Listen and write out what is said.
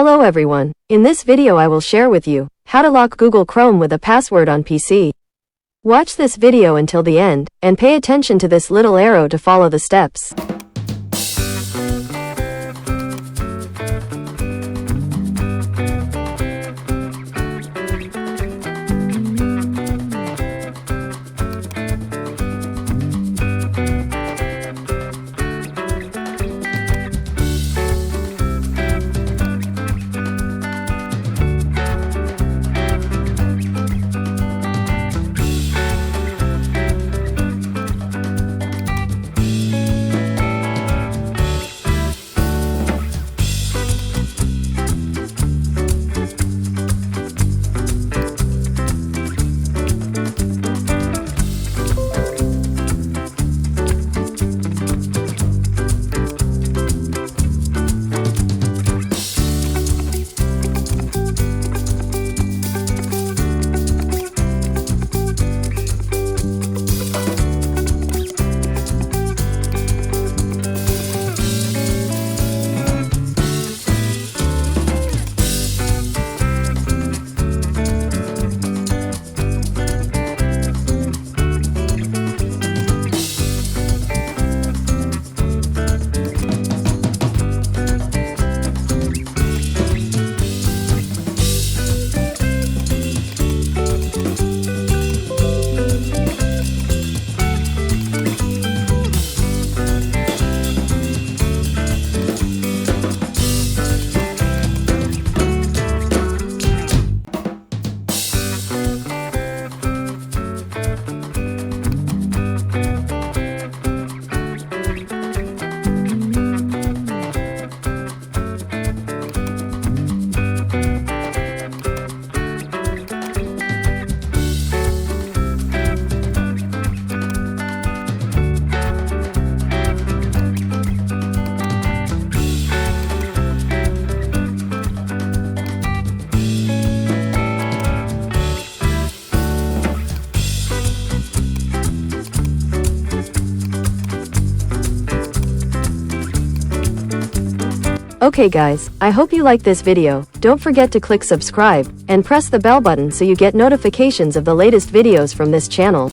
Hello everyone. In this video I will share with you how to lock Google Chrome with a password on PC. Watch this video until the end, and pay attention to this little arrow to follow the steps. Okay guys, I hope you liked this video. Don't forget to click subscribe and press the bell button so you get notifications of the latest videos from this channel.